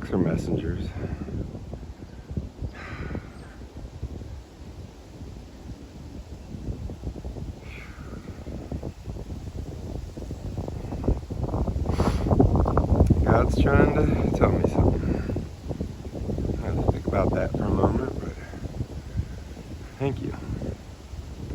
Dogs are messengers. God's trying to tell me something. I had to think about that for a moment, but thank you.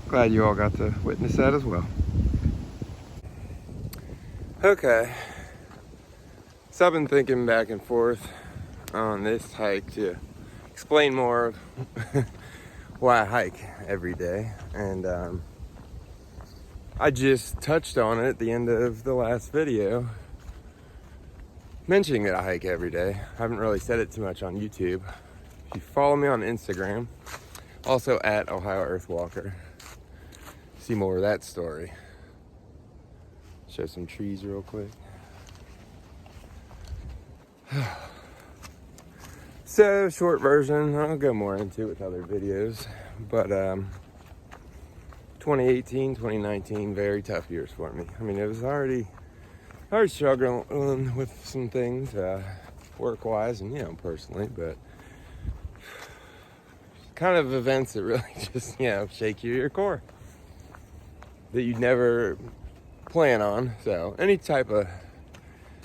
Glad you all got to witness that as well. Okay, so I've been thinking back and forth on this hike to explain more of why I hike every day, and I just touched on it at the end of the last video, mentioning that I hike every day. I haven't really said it too much on YouTube. If you follow me on Instagram, also at Ohio Earthwalker, see more of that story. Show some trees real quick. So, short version, I'll go more into it with other videos, but 2018, 2019, very tough years for me. I mean, it was already struggling with some things, work-wise and, personally, but kind of events that really just, shake your core that you'd never plan on. So, any type of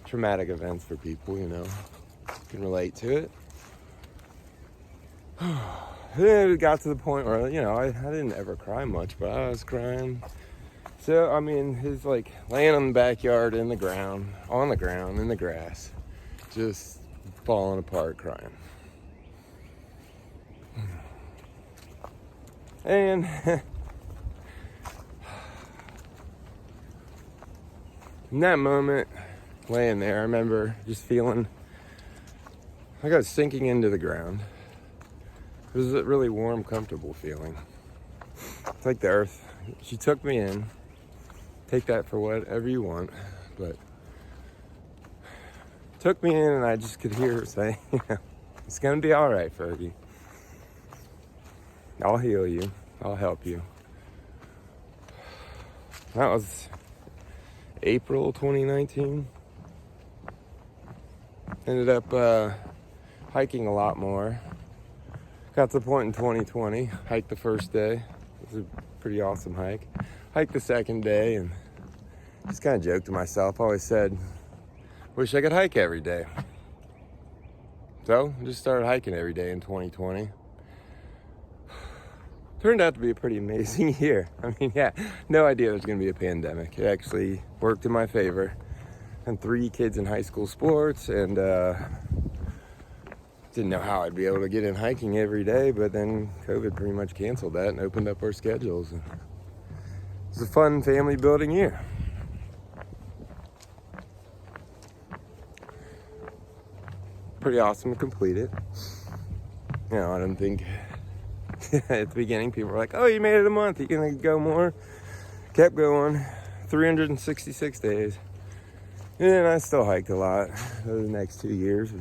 traumatic events for people, can relate to it. Then it got to the point where, I didn't ever cry much, but I was crying. So, I mean, it's like laying in the backyard, on the ground, in the grass, just falling apart crying. And in that moment, laying there, I remember just feeling like I was sinking into the ground. It was a really warm, comfortable feeling. It's like the earth, she took me in. Take that for whatever you want, but took me in and I just could hear her say, it's gonna be all right, Fergie. I'll heal you. I'll help you. That was April 2019. Ended up hiking a lot more. Got to the point in 2020, hiked the first day. It was a pretty awesome hike. Hiked the second day and just kind of joked to myself. Always said, wish I could hike every day. So I just started hiking every day in 2020. Turned out to be a pretty amazing year. I mean, no idea there's gonna be a pandemic. It actually worked in my favor. And 3 kids in high school sports, and didn't know how I'd be able to get in hiking every day, but then COVID pretty much canceled that and opened up our schedules. And it was a fun family building year. Pretty awesome to complete it. I don't think at the beginning people were like, oh, you made it a month, you gonna go more? Kept going, 366 days. And I still hiked a lot over the next 2 years.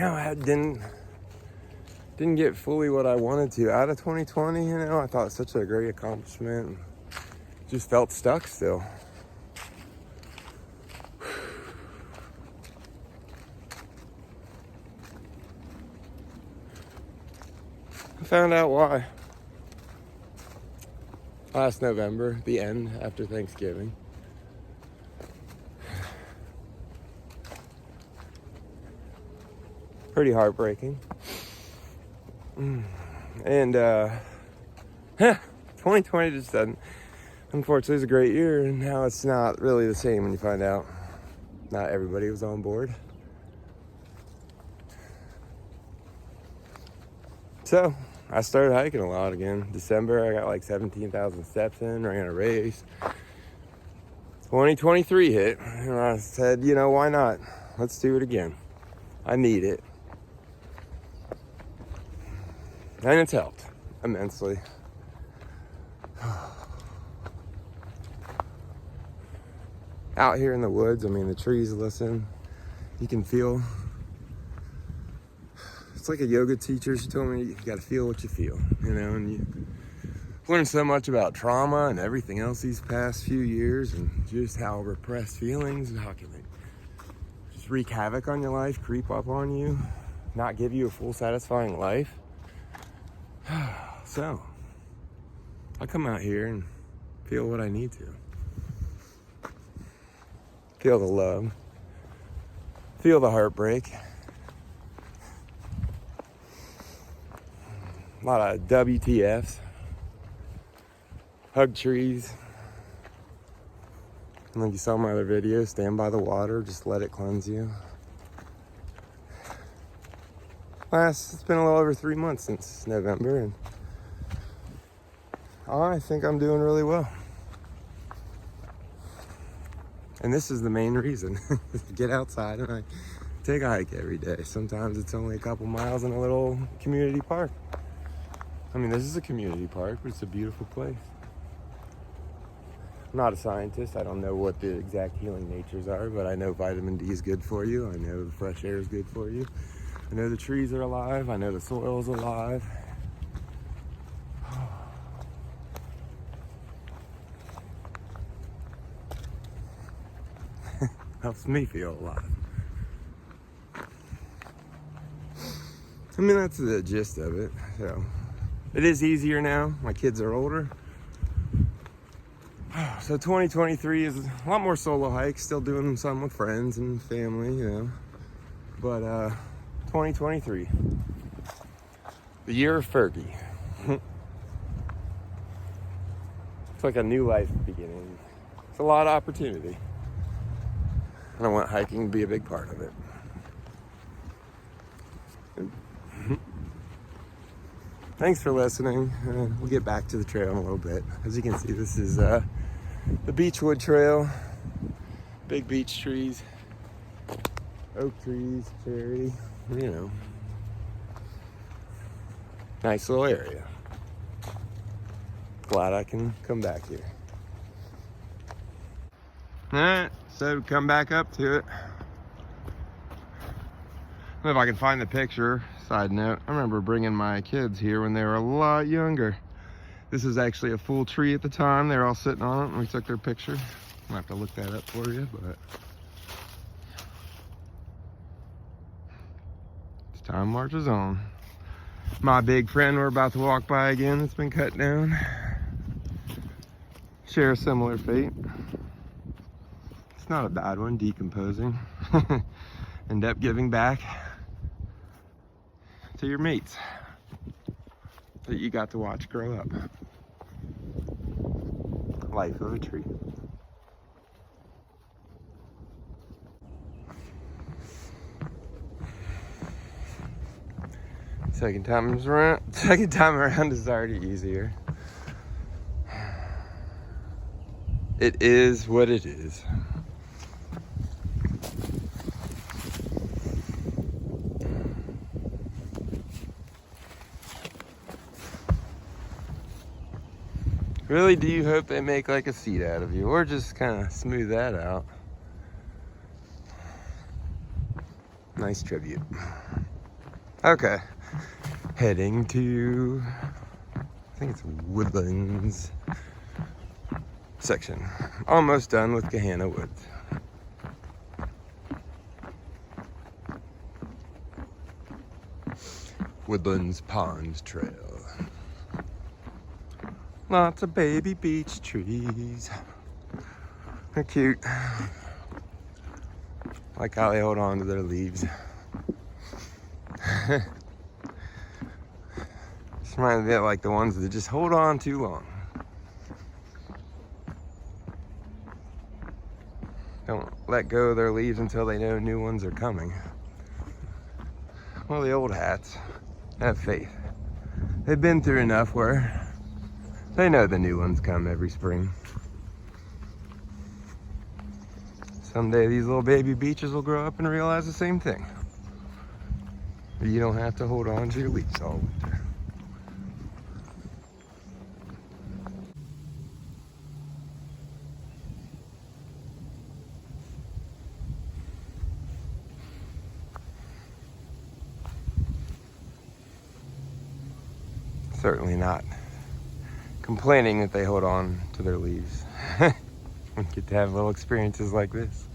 I didn't get fully what I wanted to out of 2020. I thought it was such a great accomplishment. Just felt stuck still. I found out why last November, the end after Thanksgiving. Pretty heartbreaking. And 2020 just doesn't, unfortunately, is a great year, and now it's not really the same when you find out not everybody was on board. So I started hiking a lot again. December, I got like 17,000 steps in, ran a race. 2023 hit, and I said, why not? Let's do it again. I need it. And it's helped immensely. Out here in the woods, the trees listen. You can feel. It's like a yoga teacher. She told me you gotta feel what you feel, and you learn so much about trauma and everything else these past few years, and just how repressed feelings and how can they just wreak havoc on your life, creep up on you, not give you a full satisfying life. So I come out here and feel what I need to. Feel the love. Feel the heartbreak. A lot of WTFs. Hug trees. And like you saw in my other video, stand by the water, just let it cleanse you. It's been a little over 3 months since November, and I think I'm doing really well. And this is the main reason. Get outside and I take a hike every day. Sometimes it's only a couple miles in a little community park. I mean, this is a community park, but it's a beautiful place. I'm not a scientist. I don't know what the exact healing natures are, but I know vitamin D is good for you. I know the fresh air is good for you. I know the trees are alive. I know the soil is alive. Helps me feel alive. I mean, that's the gist of it. So it is easier now. My kids are older. So 2023 is a lot more solo hikes, still doing some with friends and family, you know. But 2023, the year of Fergie. It's like a new life beginning. It's a lot of opportunity. And I want hiking to be a big part of it. Thanks for listening. We'll get back to the trail in a little bit. As you can see, this is the Beechwood Trail. Big beech trees, oak trees, cherry, you know. Nice little area. Glad I can come back here. Alright, so come back up to it. I don't know if I can find the picture. Side note, I remember bringing my kids here when they were a lot younger. This was actually a full tree at the time. They were all sitting on it and we took their picture. I'll have to look that up for you, but as time marches on. My big friend we're about to walk by again, it's been cut down. Share a similar fate. It's not a bad one, decomposing. End up giving back to your mates that you got to watch grow up. Life of a tree. Second time around is already easier. It is what it is. Really, do you hope they make like a seat out of you, or just kind of smooth that out? Nice tribute. Okay, heading to, I think it's Woodlands section. Almost done with Gahanna Woods. Woodlands Pond Trail. Lots of baby beech trees. They're cute. Like how they hold on to their leaves. Just reminds me of like the ones that just hold on too long. Don't let go of their leaves until they know new ones are coming. Well, the old hats have faith. They've been through enough where they know the new ones come every spring. Someday these little baby beeches will grow up and realize the same thing. You don't have to hold on to your leaves all winter. Certainly not complaining that they hold on to their leaves. We get to have little experiences like this.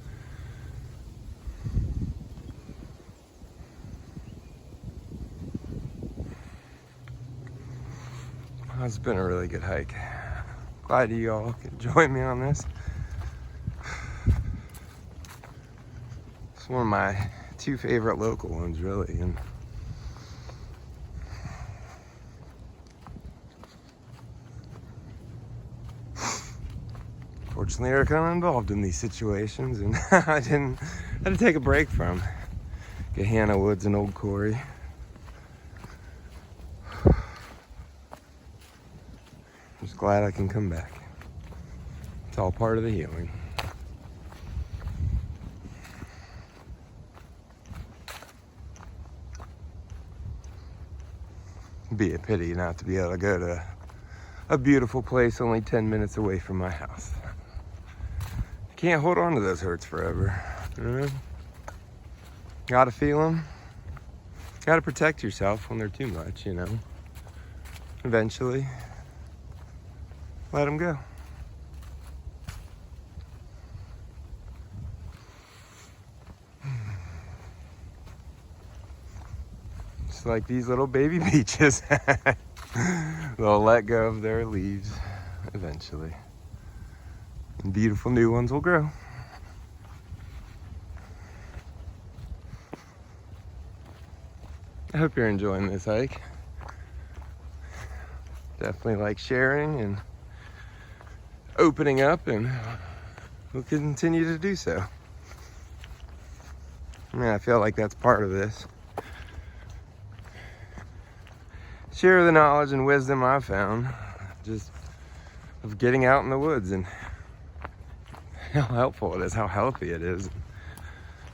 It's been a really good hike. Glad you all can join me on this. It's one of my 2 favorite local ones, really. And fortunately, they're kind of involved in these situations, and I had to take a break from Gahanna Woods and Old Quarry. Just glad I can come back. It's all part of the healing. It'd be a pity not to be able to go to a beautiful place only 10 minutes away from my house. You can't hold on to those hurts forever. You know? Gotta feel them. Gotta protect yourself when they're too much, you know. Eventually, let them go. It's like these little baby beeches. They'll let go of their leaves eventually. And beautiful new ones will grow. I hope you're enjoying this hike. Definitely like sharing and opening up, and we'll continue to do so. I mean, I feel like that's part of this. Share the knowledge and wisdom I've found just of getting out in the woods and how helpful it is, how healthy it is.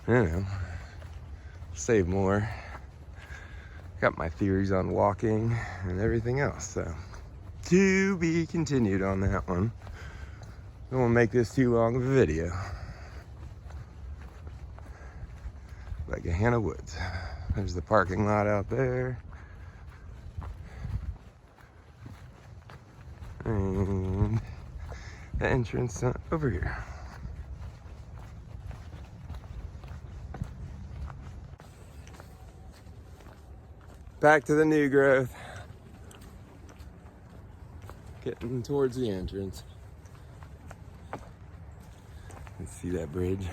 You know, save more. Got my theories on walking and everything else, so to be continued on that one. Don't want to make this too long of a video. Like Gahanna Woods. There's the parking lot out there. And the entrance over here. Back to the new growth. Getting towards the entrance. Let's see that bridge.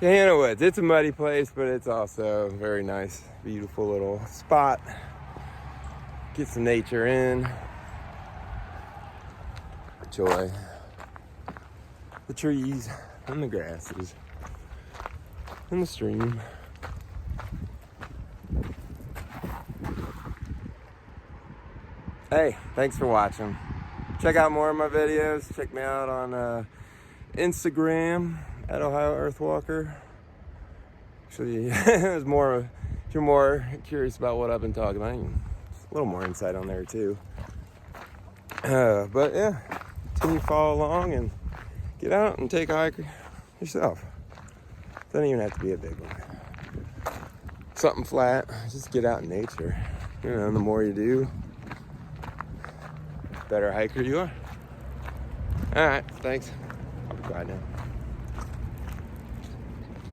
Gahanna Woods. It's a muddy place, but it's also a very nice, beautiful little spot. Get some nature in. Enjoy the trees and the grasses and the stream. Hey, thanks for watching. Check out more of my videos. Check me out on Instagram at Ohio Earthwalker. Actually, it's more, if you're more curious about what I've been talking about, a little more insight on there too. But yeah, continue to follow along and get out and take a hike yourself. Doesn't even have to be a big one. Something flat, just get out in nature. You know, the more you do, the better hiker you are. All right, thanks. I'll be quiet now.